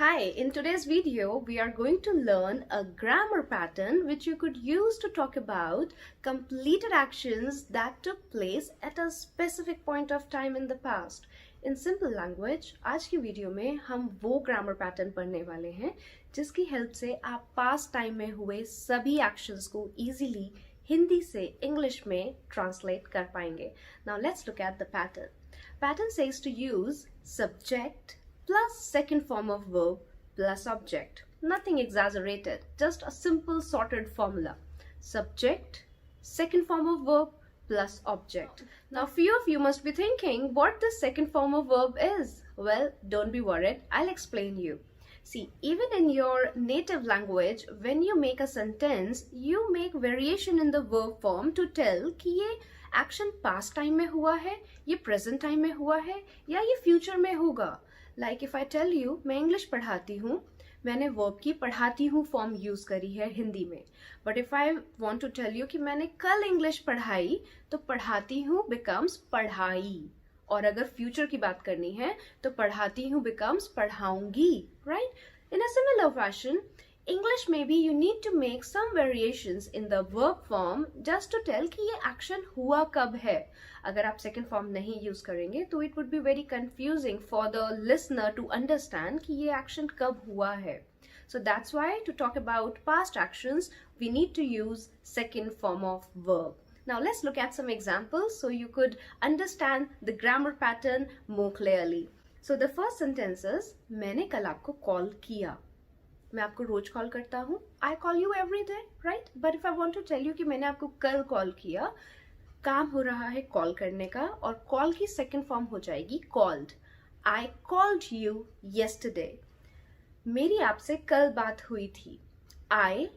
Hi, in today's video, we are going to learn a grammar pattern which you could use to talk about completed actions that took place at a specific point of time in the past. In simple language, आज की video में हम वो grammar pattern पढ़ने वाले हैं जिसकी help से आप पास्ट टाइम में हुए सभी एक्शंस को इजीली हिंदी से इंग्लिश में ट्रांसलेट कर पाएंगे. Now let's look at the pattern. Pattern says to use subject plus second form of verb plus object. Nothing exaggerated, just a simple sorted formula. Subject, second form of verb plus object. Now few of you must be thinking what this second form of verb is. Well, don't be worried, I'll explain you. See, even in your native language, when you make a sentence, you make variation in the verb form to tell कि ये action past time में हुआ है, ये present time में हुआ है, या ये future में होगा. Like if I tell you, मैं English पढ़ाती हूँ, मैंने verb की पढ़ाती हूँ form use करी है हिंदी में. But if I want to tell you कि मैंने कल English पढ़ाई, तो पढ़ाती हूँ becomes पढ़ाई. और अगर future की बात करनी है, तो पढ़ाती हूँ becomes पढ़ाऊंगी, right? In a similar fashion, English maybe you need to make some variations in the verb form just to tell कि ये action हुआ कब है. अगर आप second form नहीं use करेंगे तो it would be very confusing for the listener to understand कि ये action कब हुआ है. So that's why to talk about past actions we need to use second form of verb. Now let's look at some examples so you could understand the grammar pattern more clearly. So the first sentence is मैंने कल आपको call किया. मैं आपको रोज call करता हूँ. I call you every day, right? But if I want to tell you कि मैंने आपको कल कॉल किया, काम हो रहा है कॉल करने का और कॉल की सेकंड फॉर्म हो जाएगी called. I called you yesterday. मेरी आपसे कल बात हुई थी. I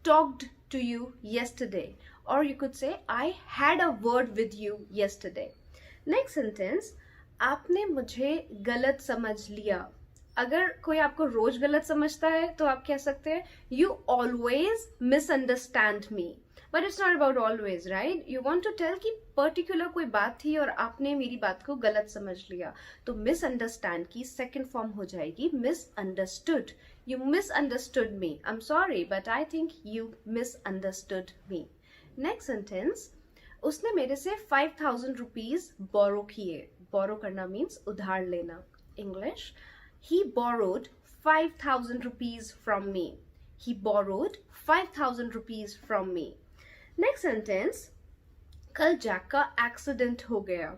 talked to you yesterday. Or you could say I had a word with you yesterday. Next sentence, आपने मुझे गलत समझ लिया. अगर कोई आपको रोज गलत समझता है तो आप कह सकते हैं you always misunderstand me. But it's not about always, right? You want to tell कि particular कोई बात थी और आपने मेरी बात को गलत समझ लिया. तो misunderstand की second form हो जाएगी misunderstood. You misunderstood me. I'm sorry, but I think you misunderstood me. Next sentence, उसने मेरे से 5,000 rupees borrow किए. Borrow करना means उधार लेना. English, he borrowed 5,000 rupees from me. He borrowed 5,000 rupees from me. Next sentence, कल Jack का accident हो गया.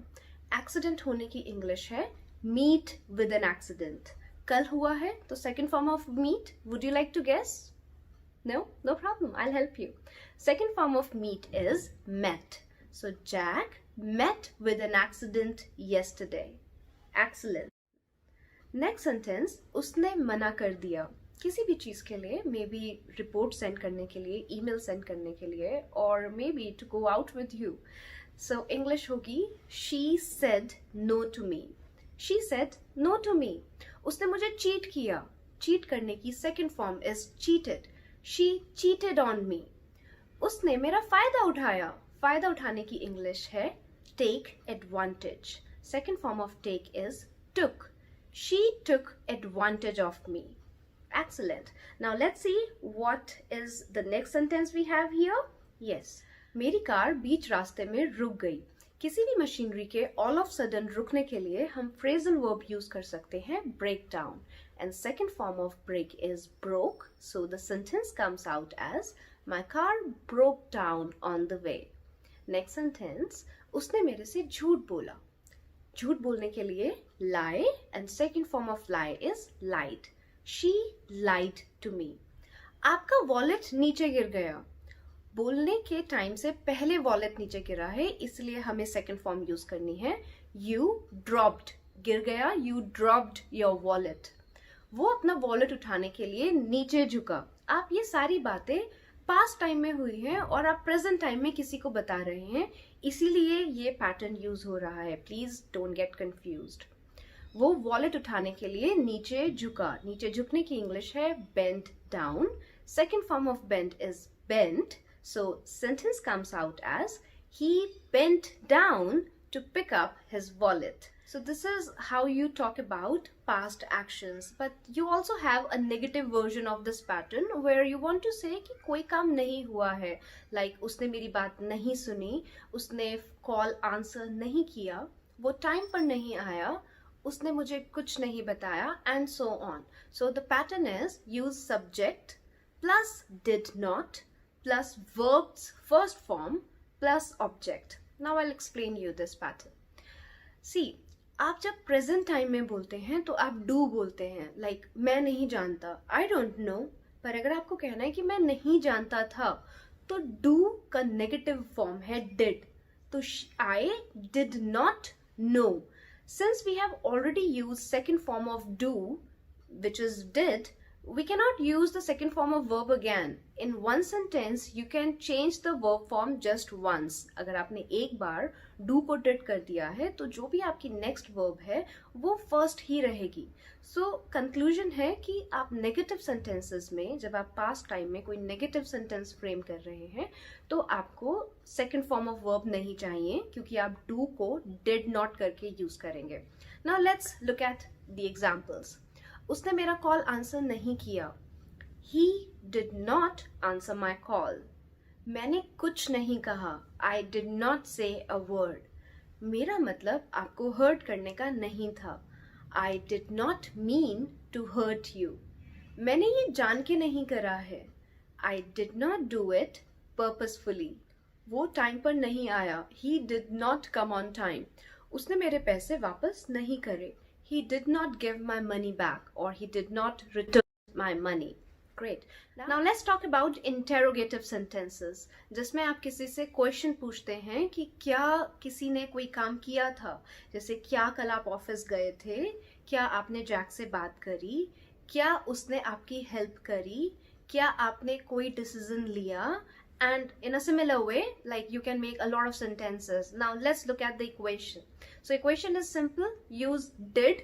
Accident होने की English है meet with an accident. कल हुआ है तो second form of meet. Would you like to guess? No? No problem. I'll help you. Second form of meet is met. So Jack met with an accident yesterday. Excellent. Next sentence, उसने मना कर दिया. किसी भी चीज़ के लिए, may be report send करने के लिए, ईमेल सेंड करने के लिए, और maybe to go out with you. So English होगी she said no to me. She said no to me. उसने मुझे चीट किया. चीट करने की second form is cheated. She cheated on me. उसने मेरा फायदा उठाया. फायदा उठाने की इंग्लिश है take advantage. Second form of take is took. She took advantage of me. Excellent. Now let's see what is the next sentence we have here. Yes. मेरी car बीच रास्ते में रुक गई. किसी भी मशीनरी के all of sudden रुकने के लिए हम phrasal verb use कर सकते हैं break down. And second form of break is broke. So the sentence comes out as my car broke down on the way. Next sentence, उसने मेरे से झूठ बोला. झूठ बोलने के लिए lie and second form of lie is lied. She lied to me. आपका वॉलेट नीचे गिर गया. बोलने के टाइम से पहले वॉलेट नीचे गिरा है, इसलिए हमें सेकंड फॉर्म यूज करनी है. You dropped. गिर गया. You dropped your wallet. वो अपना वॉलेट उठाने के लिए नीचे झुका. आप ये सारी बातें पास्ट टाइम में हुई हैं और आप प्रेजेंट टाइम में किसी को बता रहे हैं, इसीलिए ये पैटर्न यूज हो रहा है. Please don't get confused. वो वॉलेट उठाने के लिए नीचे झुका. नीचे झुकने की इंग्लिश है bent down. Second form of bent is bent. So sentence comes out as he bent down to pick up his wallet. So this is how you talk about past actions, but you also have a negative version of this pattern where you want to say कि कोई काम नहीं हुआ है, like उसने मेरी बात नहीं सुनी, उसने कॉल आंसर नहीं किया, वो टाइम पर नहीं आया, उसने मुझे कुछ नहीं बताया, and so on. So the pattern is use subject plus did not plus verb's first form plus object. Now I'll explain you this pattern. See, आप जब प्रेजेंट टाइम में बोलते हैं तो आप डू बोलते हैं, लाइक मैं नहीं जानता, आई डोंट नो. पर अगर आपको कहना है कि मैं नहीं जानता था, तो डू का नेगेटिव फॉर्म है डिड. तो I did not know. Since we have already use second form of do which is did, we cannot use the second form of verb again. In one sentence you can change the verb form just once. अगर आपने एक बार do को did कर दिया है तो जो भी आपकी next verb है वो first ही रहेगी. So conclusion है कि आप negative sentences में, जब आप past time में कोई negative sentence frame कर रहे हैं, तो आपको second form of verb नहीं चाहिए, क्योंकि आप do को did not करके use करेंगे. Now let's look at the examples. उसने मेरा कॉल आंसर नहीं किया. He did not answer my call. मैंने कुछ नहीं कहा. I did not say a word. मेरा मतलब आपको हर्ट करने का नहीं था. I did not mean to hurt you. मैंने ये जान के नहीं करा है. I did not do it purposefully. वो टाइम पर नहीं आया. He did not come on time. उसने मेरे पैसे वापस नहीं करे. He did not give my money back, or he did not return my money. Great. Now let's talk about interrogative sentences, जिसमें आप किसी से क्वेश्चन पूछते हैं कि क्या किसी ने कोई काम किया था. जैसे क्या कल आप ऑफिस गए थे, क्या आपने जैक से बात करी, क्या उसने आपकी हेल्प करी, क्या आपने कोई डिसीजन लिया. And in a similar way, like you can make a lot of sentences. Now let's look at the equation. So equation is simple. Use did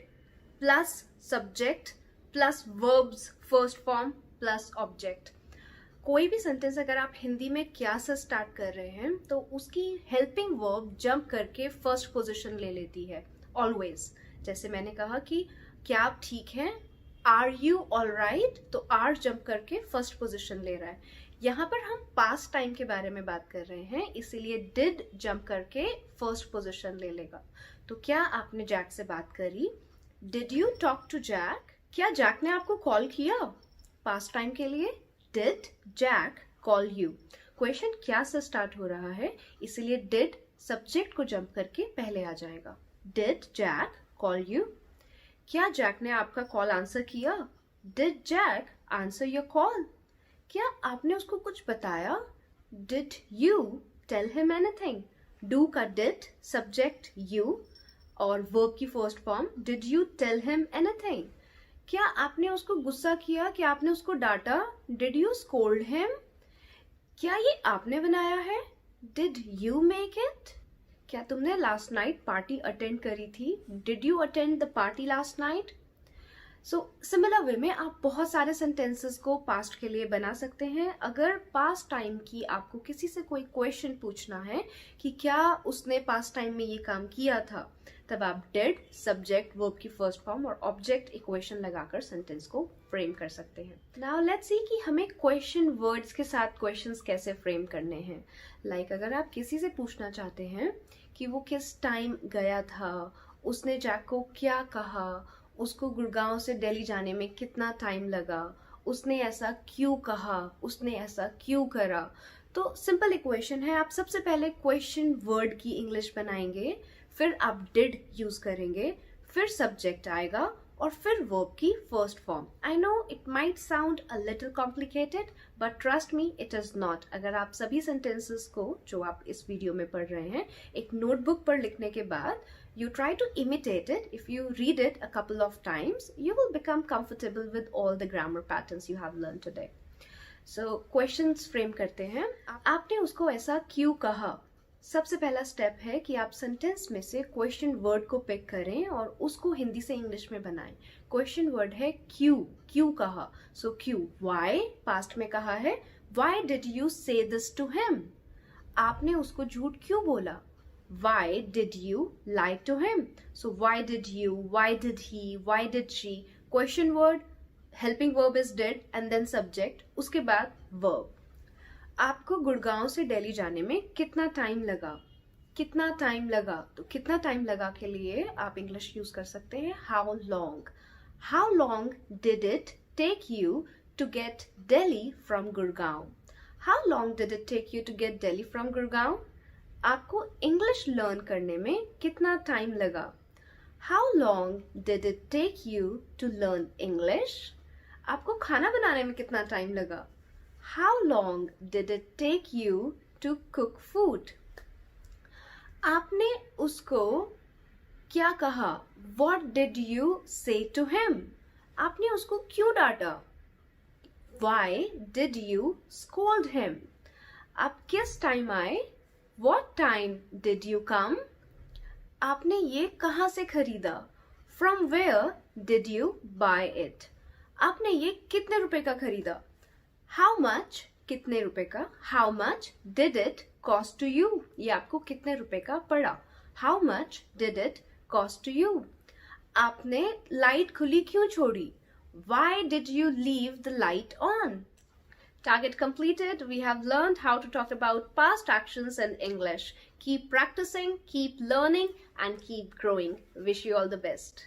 plus subject plus verbs first form plus object. कोई भी sentence अगर आप हिंदी में क्या से start कर रहे हैं तो उसकी हेल्पिंग वर्ब जंप करके फर्स्ट पोजीशन ले लेती है ऑलवेज. जैसे मैंने कहा कि क्या आप ठीक हैं, आर यू ऑल राइट, तो आर जंप करके फर्स्ट पोजीशन ले रहा है. यहाँ पर हम पास्ट टाइम के बारे में बात कर रहे हैं, इसीलिए डिड जंप करके फर्स्ट पोजीशन ले लेगा. तो क्या आपने जैक से बात करी, did you talk to Jack, क्या जैक ने आपको कॉल किया. पास्ट टाइम के लिए did Jack call you. Question क्या से स्टार्ट हो रहा है, इसीलिए डिड सब्जेक्ट को जंप करके पहले आ जाएगा. Did Jack call you. क्या जैक ने आपका कॉल आंसर किया, did Jack answer your call. क्या आपने उसको कुछ बताया, did you tell him anything. Do का डिड, सब्जेक्ट यू और वर्ब की first form, did you tell him anything. क्या आपने उसको गुस्सा किया, क्या आपने उसको डांटा, डिड यू स्कोल्ड हिम. क्या ये आपने बनाया है, डिड यू मेक इट. क्या तुमने लास्ट नाइट पार्टी अटेंड करी थी, did you attend the party last night. So similar way में आप बहुत सारे सेंटेंसेस को पास्ट के लिए बना सकते हैं. अगर पास्ट टाइम की आपको किसी से कोई क्वेश्चन पूछना है कि क्या उसने पास्ट टाइम में ये काम किया था, तब आप डिड सब्जेक्ट वर्ब की फर्स्ट फॉर्म और ऑब्जेक्ट इक्वेशन लगाकर सेंटेंस को फ्रेम कर सकते हैं. नाउ लेट्स सी कि हमें क्वेश्चन वर्ड्स के साथ क्वेश्चंस कैसे फ्रेम करने हैं. लाइक अगर आप किसी से पूछना चाहते हैं कि वो किस टाइम गया था, उसने जैक को क्या कहा, उसको गुड़गांव से दिल्ली जाने में कितना टाइम लगा, उसने ऐसा क्यों कहा, उसने ऐसा क्यों करा. तो सिंपल इक्वेशन है. आप सबसे पहले क्वेश्चन वर्ड की इंग्लिश बनाएंगे, फिर आप डिड यूज करेंगे, फिर सब्जेक्ट आएगा और फिर वर्ब की first form. I know it might sound a little complicated, but trust me it is not. अगर आप सभी सेंटेंसेस को जो आप इस वीडियो में पढ़ रहे हैं एक नोटबुक पर लिखने के बाद you try to imitate it, if you read it a couple of times, you will become comfortable with all the grammar patterns you have learned today. So questions frame करते हैं. आपने उसको ऐसा क्यों कहा. सबसे पहला स्टेप है कि आप सेंटेंस में से क्वेश्चन वर्ड को पिक करें और उसको हिंदी से इंग्लिश में बनाएं. क्वेश्चन वर्ड है क्यों, क्यों कहा. सो क्यों, व्हाई पास्ट में कहा है, व्हाई डिड यू से दिस टू हिम. आपने उसको झूठ क्यों बोला. Why did you lie to him? So why did you, why did he, why did she? Question word, helping verb is did and then subject, उसके बाद verb. आपको गुड़गांव से दिल्ली जाने में कितना टाइम लगा? कितना टाइम लगा? तो कितना टाइम लगा के लिए आप इंग्लिश यूज कर सकते हैं how long. How long did it take you to get Delhi from Gurgaon? How long did it take you to get Delhi from Gurgaon? आपको इंग्लिश लर्न करने में कितना टाइम लगा? How long did it take you to learn English? आपको खाना बनाने में कितना टाइम लगा? How long did it take you to cook food? आपने उसको क्या कहा? What did you say to him? आपने उसको क्यों डांटा? Why did you scold him? आप किस टाइम आए? What time did you come? आपने ये कहाँ से खरीदा? From where did you buy it? आपने ये कितने रुपए का खरीदा? How much कितने रुपए का? How much did it cost to you? ये आपको कितने रुपए का पड़ा? How much did it cost to you? आपने लाइट खुली क्यों छोड़ी? Why did you leave the light on? Target completed. We have learned how to talk about past actions in English. Keep practicing, keep learning, and keep growing. Wish you all the best.